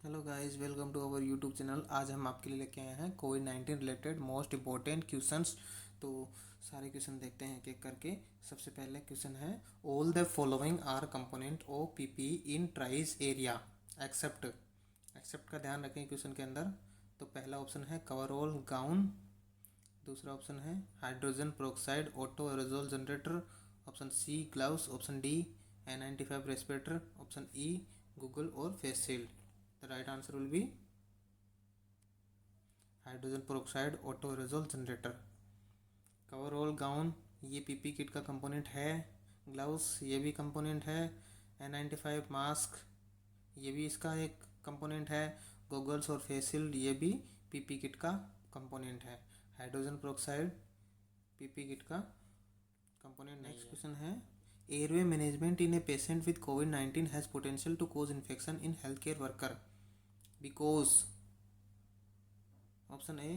Hello guys, welcome to our YouTube channel. आज हम आपके लिए लेके आए हैं कोविड-19 रिलेटेड मोस्ट इम्पोर्टेंट क्वेश्चंस। तो सारे क्वेश्चन देखते हैं एक एक करके। सबसे पहले क्वेश्चन है, all the following are component of PP in triage area except. Except का ध्यान रखें क्वेश्चन के अंदर। तो पहला ऑप्शन है कवरऑल गाउन, दूसरा ऑप्शन है hydrogen peroxide auto aerosol generator, option C gloves, option D N95 respirator, option E goggle और face shield. The right answer will be hydrogen peroxide auto aerosol generator. Coverall gown ये PP kit का component है। Gloves ये भी component है। N95 mask ये भी इसका एक कंपोनेंट है। गॉगल्स और फेस शील्ड ये भी पीपी किट का कंपोनेंट है। हाइड्रोजन पेरोक्साइड पीपी किट का कंपोनेंट नहीं है। नेक्स्ट क्वेश्चन है, airway management in a patient with कोविड-19 has potential to cause infection in health care worker because. Option A,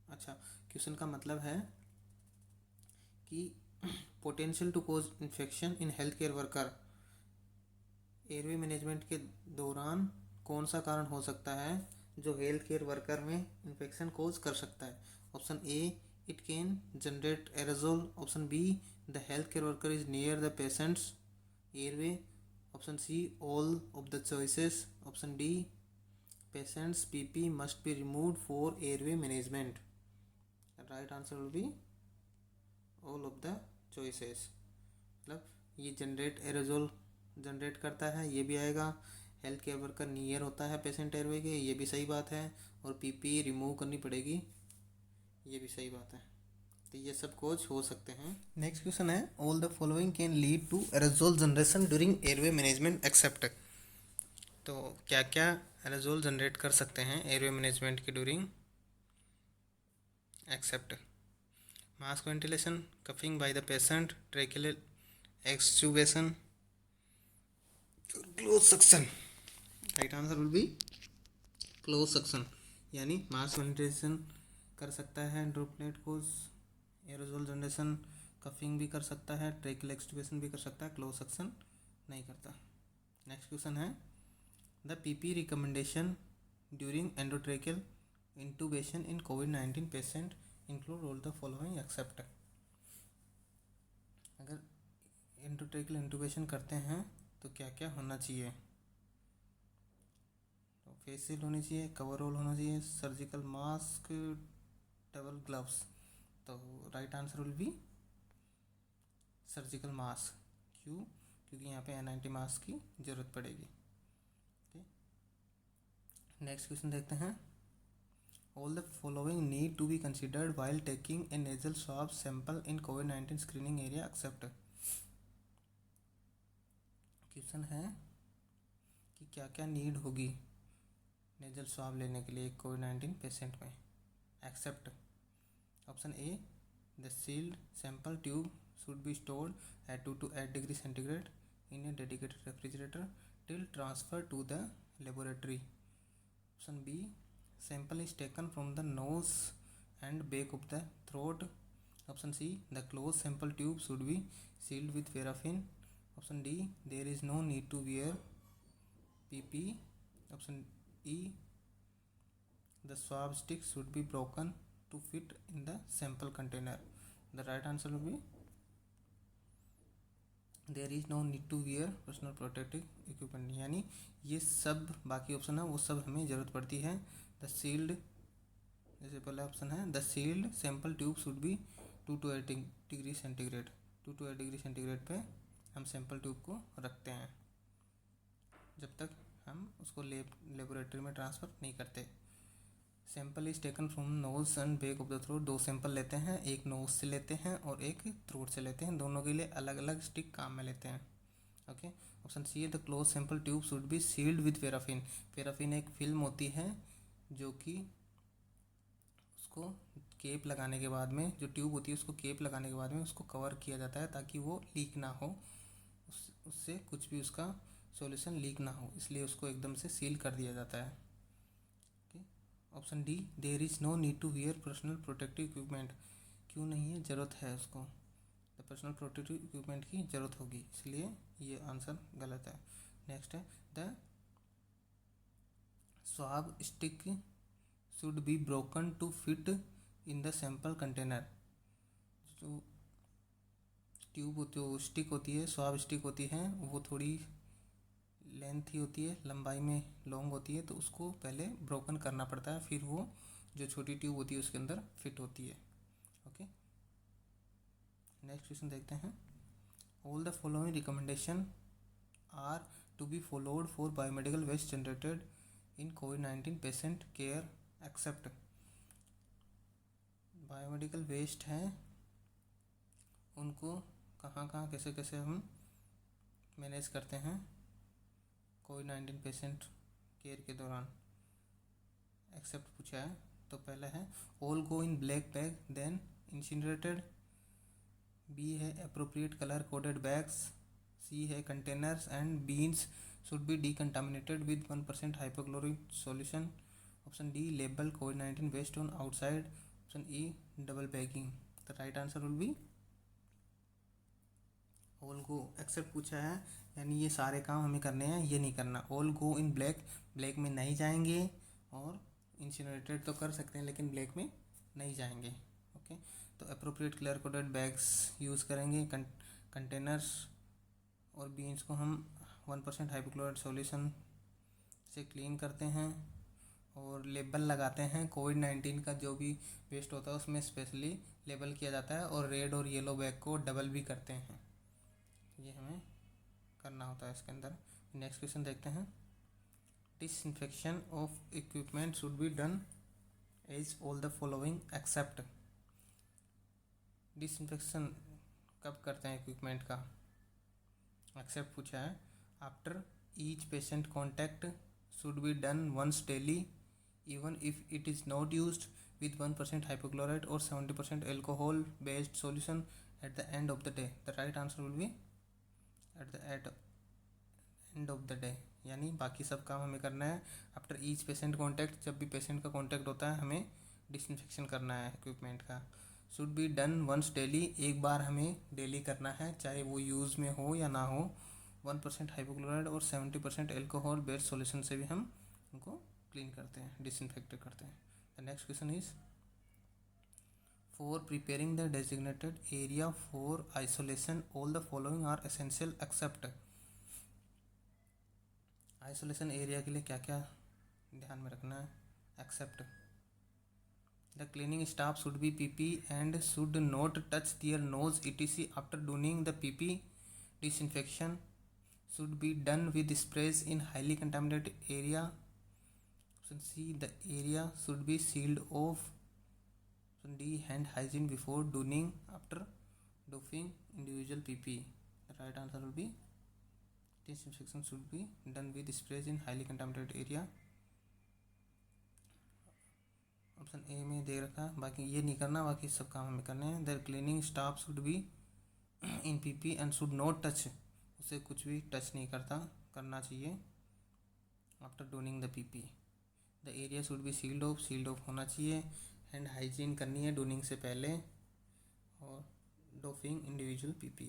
अच्छा क्वेश्चन का मतलब है कि potential to cause infection in health care worker, airway management के दौरान कौन सा कारण हो सकता है जो हेल्थ केयर वर्कर में इन्फेक्शन कोज कर सकता है। Option A, it can generate aerosol, option B the health care worker is near the patient's airway, option C all of the choices, option D patient's PP must be removed for airway management. Right answer will be all of the choices. मतलब ये generate aerosol generate करता है, ये भी आएगा। Health care worker near होता है patient airway के, ये भी सही बात है। और पीपी रिमूव करनी पड़ेगी, ये भी सही बात है। तो ये सब कोच हो सकते हैं। नेक्स्ट क्वेश्चन है, all the following can lead to aerosol generation during airway management except. तो क्या क्या एरोजोल जनरेट कर सकते हैं एयरवे मैनेजमेंट के during except. Mask ventilation, coughing by the patient, tracheal extubation, close suction. Right answer will be close suction, यानी mask ventilation कर सकता है ड्रॉपलेट को एरोजोल जनरेशन, कफिंग भी कर सकता है, ट्रेकियल एक्सट्यूबेशन भी कर सकता है, क्लोज सक्शन नहीं करता। नेक्स्ट क्वेश्चन है, the PP recommendation during endotracheal intubation in covid patient include all the following except. अगर एंडोट्रेकियल इंटूबेशन करते हैं तो क्या क्या होना चाहिए। तो फेस शील्ड होनी चाहिए, कवरऑल होना चाहिए, सर्जिकल मास्क, डबल ग्लव्स। तो right answer will B surgical mask. क्यों? क्योंकि यहाँ पे N90 मास्क की ज़रूरत पड़ेगी। नेक्स्ट क्वेश्चन देखते हैं, all the following need to be considered while taking a nasal swab sample in कोविड-19 स्क्रीनिंग एरिया एक्सेप्ट। क्वेश्चन है कि क्या क्या नीड होगी नेजल स्वाब लेने के लिए कोविड-19 पेशेंट में except. Option A, the sealed sample tube should be stored at 2 to 8 degree centigrade in a dedicated refrigerator till transfer to the laboratory. Option B, sample is taken from the nose and back of the throat. Option C, the closed sample tube should be sealed with paraffin. Option D, there is no need to wear PP. Option E, the swab stick should be broken to fit in the sample container. The right answer will be there is no need to wear personal protective equipment, यानी ये सब बाकी option है वो सब हमें ज़रूरत पड़ती है। द सील्ड, जैसे पहला ऑप्शन है, the sealed sample tube should be 2 to 8 degree centigrade, 2 to 8 degree centigrade पे हम सैंपल ट्यूब को रखते हैं जब तक हम उसको लेबोरेटरी में ट्रांसफ़र नहीं करते। Sample is taken from knows and back of the throat, दो सैंपल लेते हैं, एक नोज से लेते हैं और एक थ्रोट से लेते हैं, दोनों के लिए अलग अलग स्टिक काम में लेते हैं। ओके। ऑप्शन सी है, the close sample tube should be sealed with paraffin. Paraffin एक फिल्म होती है जो कि उसको केप लगाने के बाद में, जो ट्यूब होती है उसको केप लगाने के बाद में उसको कवर किया जाता है ताकि वो लीक ना हो, उससे कुछ भी उसका सॉल्यूशन लीक ना हो, इसलिए उसको एकदम से सील कर दिया जाता है। Option D, there is no need to wear personal protective equipment, क्यों नहीं है, ज़रूरत है उसको, तो पर्सनल प्रोटेक्टिव इक्विपमेंट की ज़रूरत होगी, इसलिए ये आंसर गलत है। नेक्स्ट है, the swab stick should be broken to fit in the sample container। जो ट्यूब जो स्टिक होती है, स्वाब स्टिक होती है, वो थोड़ी लेंथ ही होती है, लंबाई में लॉन्ग होती है, तो उसको पहले ब्रोकन करना पड़ता है, फिर वो जो छोटी ट्यूब होती है उसके अंदर फिट होती है। ओके, नेक्स्ट क्वेश्चन देखते हैं। All the following recommendation are to be followed for biomedical waste generated in covid patient care except. Biomedical waste हैं, उनको कहाँ कहाँ कैसे कैसे हम मैनेज करते हैं कोविड-19 पेशेंट केयर के दौरान, एक्सेप्ट पूछा है। तो पहला है all go in black bag then incinerated, B है appropriate colour coded bags, C है containers and bins should be decontaminated with 1% hypochloric solution, option D label COVID waste on outside, option E double bagging. The right answer will be all go. Except पूछा है, यानी ये सारे काम हमें करने हैं, ये नहीं करना। All go in black, black में नहीं जाएंगे, और इंसिनरेटेड तो कर सकते हैं लेकिन ब्लैक में नहीं जाएंगे। ओके, तो appropriate colour coded bags use करेंगे, कंटेनर्स और बीन्स को हम 1% हाइपोक्लोराइड सॉल्यूशन से क्लीन करते हैं, और लेबल लगाते हैं। कोविड-19 का जो भी वेस्ट होता है उसमें स्पेशली लेबल किया जाता है, और रेड और येलो बैग को डबल भी करते हैं, ये हमें करना होता है इसके अंदर। नेक्स्ट क्वेश्चन देखते हैं। Disinfection of equipment should be done as all the following except. Disinfection कब करते हैं इक्विपमेंट का, एक्सेप्ट पूछा है। After each patient contact should be done once daily even if it is not used with 1% hypochlorite or 70% alcohol based solution at the end of the day। the right answer will be at the end of the day, यानी बाकी सब काम हमें करना है। After each patient contact, जब भी patient का कॉन्टैक्ट होता है हमें डिसइंफेक्शन करना है इक्विपमेंट का। Should be done once daily, एक बार हमें डेली करना है, चाहे वो यूज़ में हो या ना हो। 1% हाइपोक्लोराइड और 70% एल्कोहल बेस्ड सॉल्यूशन से भी हम उनको क्लीन करते हैं, डिसइंफेक्ट करते हैं। The next question is for preparing the designated area for isolation all the following are essential except। Isolation area के लिए क्या क्या ध्यान में रखना है, except. The cleaning staff should be PP and should not touch their nose etc after doing the PP. Disinfection should be done with sprays in highly contaminated area. Option C the area should be sealed off. Option D hand hygiene before doing after doffing individual PPE। the right answer will be disinfection should be done with sprays in highly contaminated area। Option A में दे रखा है, बाकी ये नहीं करना, बाकी सब काम हमें करने हैं। The cleaning staff should be in PP and should not touch, उसे कुछ भी टच नहीं करना चाहिए after donning the PP. The area should be sealed off होना चाहिए। हैंड हाइजीन करनी है डोनिंग से पहले, और doffing individual PP.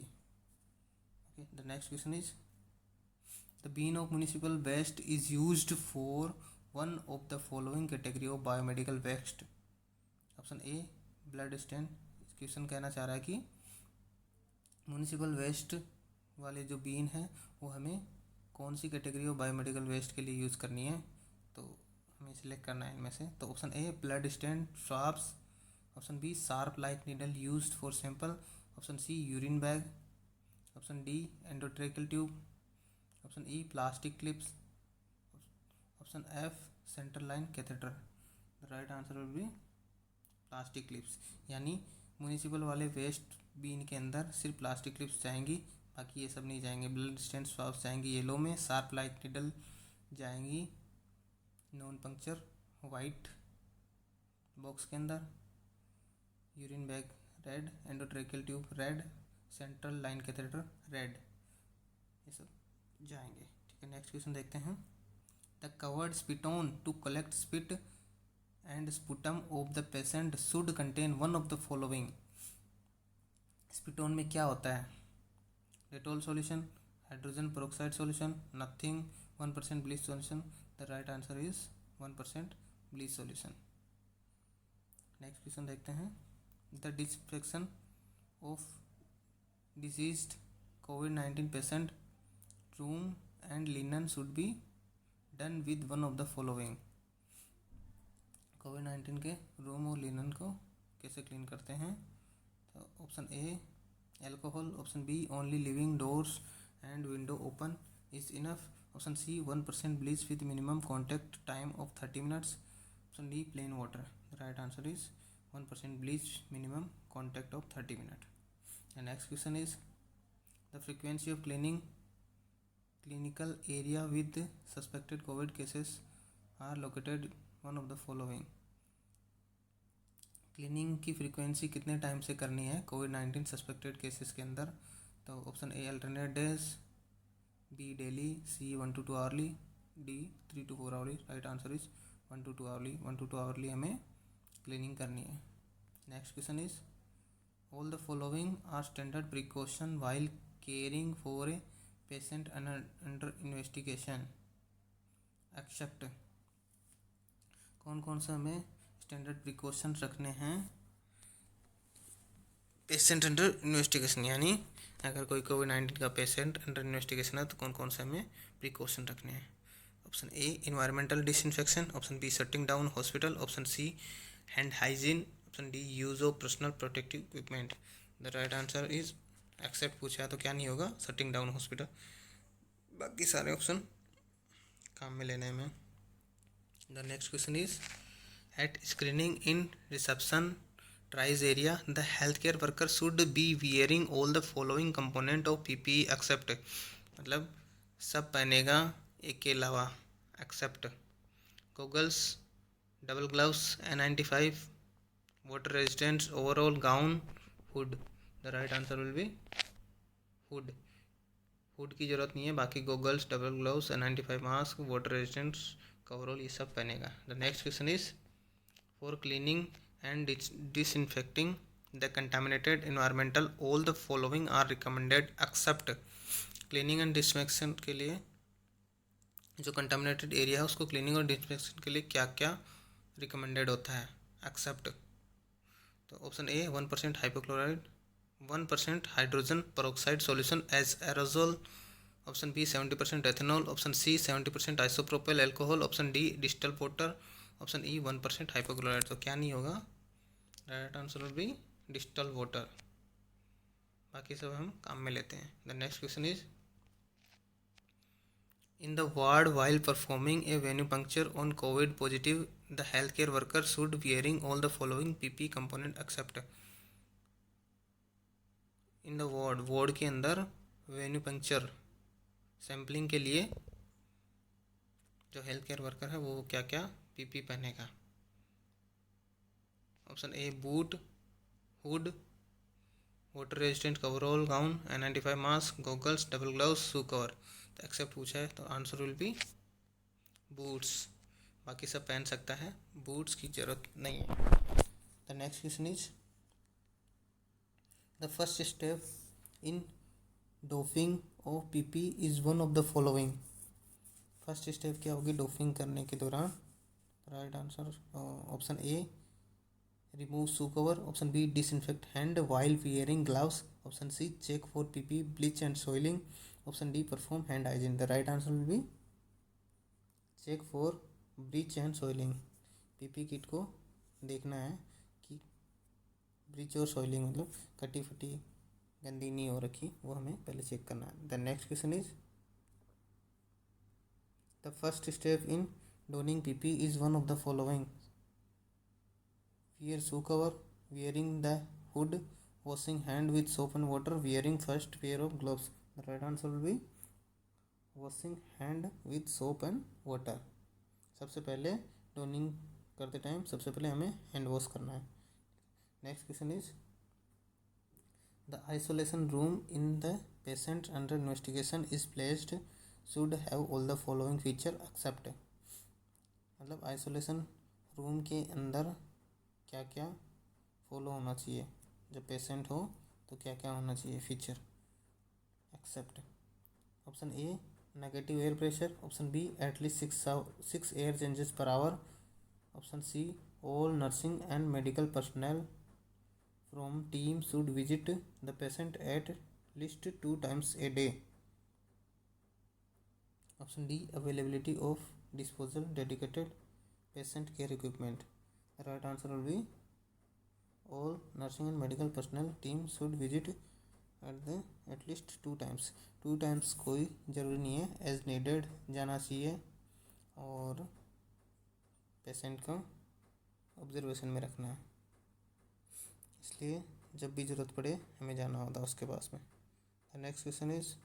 Okay, the next question is the bin of municipal waste is used for one of the following category of biomedical waste. Option A blood stain. Question कहना चाह रहा है कि म्यूनिसिपल वेस्ट वाले जो been है वो हमें कौन सी कैटेगरी ऑफ बायोमेडिकल वेस्ट के लिए यूज़ करनी है, तो हमें सिलेक्ट करना है इनमें से। तो option A blood stain swabs, option B sharp like needle used for sample, option C urine bag, option D endotracheal tube, option E plastic clips, option F central line catheter. The right answer will be plastic clips, यानी municipal वाले waste bin के अंदर सिर्फ plastic clips जाएंगी, बाकी ये सब नहीं जाएंगे। ब्लड स्टेन स्वाब्स जाएंगी येलो में, शार्प लाइक नीडल जाएंगी नॉन पंक्चर वाइट बॉक्स के अंदर, urine bag red, endotracheal tube red, central line catheter red, ये सब जाएंगे। ठीक है, नेक्स्ट क्वेश्चन देखते हैं। The covered spittoon to collect spit and sputum of the patient should contain one of the following. Spittoon में क्या होता है, Dettol solution, hydrogen peroxide solution, nothing, 1% bleach solution. The right answer is 1% bleach solution. Next question देखते हैं। The disinfection of diseased कोविड-19 patient room and linen should be done with one of the following. कोविड-19 के room और linen को कैसे clean करते हैं? तो option A alcohol, option B only living doors and window open is enough, option C 1% bleach with minimum contact time of 30 minutes, option D plain water. The right answer is 1% bleach minimum contact of 30 minutes. The next question is the frequency of cleaning clinical area with suspected COVID cases are located one of the following. Cleaning की frequency कितने time से करनी है कोविड-19 suspected cases के अंदर? तो option A alternate days, B daily, C 1 to 2 hourly, D 3 to 4 hourly. Right answer is 1 to 2 hourly. 1 to 2 hourly हमें क्लीनिंग करनी है। Next question is all the following are standard precaution while caring for a patient under investigation except. कौन कौन से हमें standard precaution रखने हैं patient under investigation, यानी अगर कोई कोविड-19 का पेशेंट अंडर इन्वेस्टिगेशन है तो कौन कौन से हमें प्रिकॉशन रखने हैं? Option A environmental disinfection, option B shutting down hospital, option C hand hygiene, option D use of personal protective equipment. The right answer is except पूछा है तो क्या नहीं होगा, शटिंग डाउन हॉस्पिटल। बाकी सारे ऑप्शन काम में लेने में। The next question is at screening in reception triage area the health care worker should be wearing all the following component of PPE except. मतलब सब पहनेगा एक के अलावा except goggles, double gloves, N95, water resistance, overall gown, hood. The right answer will be hood. Hood की जरूरत नहीं है, बाकी goggles, double gloves, N95 mask, water resistance, coverall ये सब पहनेगा। The next question is for cleaning and disinfecting the contaminated environmental all the following are recommended except. Cleaning and disinfection के लिए जो कंटामिनेटेड एरिया है उसको क्लीनिंग और disinfection के लिए क्या क्या रिकमेंडेड होता है एक्सेप्ट? तो option A 1% hypochlorite, 1% hydrogen peroxide solution as aerosol, option B 70% ethanol, option C 70% isopropyl alcohol, option D distilled water, option E 1% hypochlorite. तो क्या नहीं होगा, right answer will be distilled water. बाकी सब हम काम में लेते हैं। The next question is in the ward while performing a venipuncture on COVID positive the healthcare worker should wearing all the following PP component except। in the ward के अंदर वेन्यूपंक्चर sampling के लिए जो हेल्थ केयर वर्कर है वो क्या क्या PP पहनेगा? Option A boot, hood, water resistant coverall gown, N95 mask, goggles, double gloves, shoe cover. तो एक्सेप्ट पूछा है तो आंसर विल बी बूट्स। बाकी सब पहन सकता है, बूट्स की जरूरत नहीं है। The next question is the first step in doffing of PP is one of the following. First step क्या होगी डोफिंग करने के दौरान? Right answer option A remove shoe cover, option B disinfect hand while wearing gloves, option C check for PP bleach and soiling, option D perform hand hygiene. The right answer will be check for bleach and soiling. PP kit को देखना है कि bleach और सोइलिंग मतलब कटी फटी गंदी नहीं हो रखी, वो हमें पहले चेक करना है। The next question is the first step in donning PP is one of the following. wear shoe cover, wearing the hood, washing hand with soap and water, wearing first pair of gloves। The right answer will be washing hand with soap and water। सबसे पहले toning करते time सबसे पहले हमें hand wash करना है। Next question is the isolation room in the patient under investigation is placed should have all the following feature except. मतलब isolation room के अंदर क्या क्या फॉलो होना चाहिए, जब पेशेंट हो तो क्या क्या होना चाहिए feature except? Option A negative air pressure, option B at least 6 air changes per hour, option C all nursing and medical personnel from team should visit the patient at least 2 times a day, option D availability of disposal dedicated patient care equipment. Right answer will be all nursing and medical personnel team should visit at least 2 times। 2 times कोई ज़रूरी नहीं है, as needed जाना चाहिए और patient को observation में रखना है, इसलिए जब भी ज़रूरत पड़े हमें जाना होता है उसके पास में। The next question is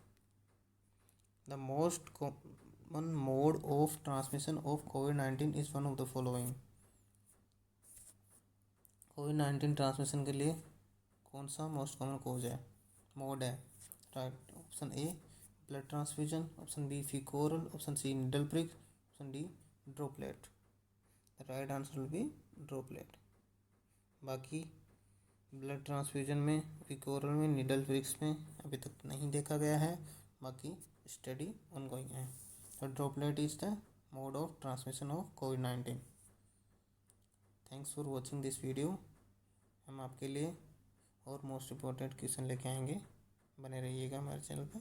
the most common mode of transmission of covid is one of the following. Covid transmission के लिए कौन सा मोस्ट कॉमन कोज है, मोड है? Right, option A blood transfusion, option B faeco oral, option C needle prick, option D droplet. Right answer will be droplet. बाकी blood transfusion में, faeco oral में, needle prix में अभी तक नहीं देखा गया है, बाकी स्टडी ऑनगोइंग है। तो droplet is the mode of transmission of covid. Thanks for watching this video. हम आपके लिए और मोस्ट इम्पोर्टेंट क्वेश्चन लेके आएंगे, बने रहिएगा हमारे चैनल पे।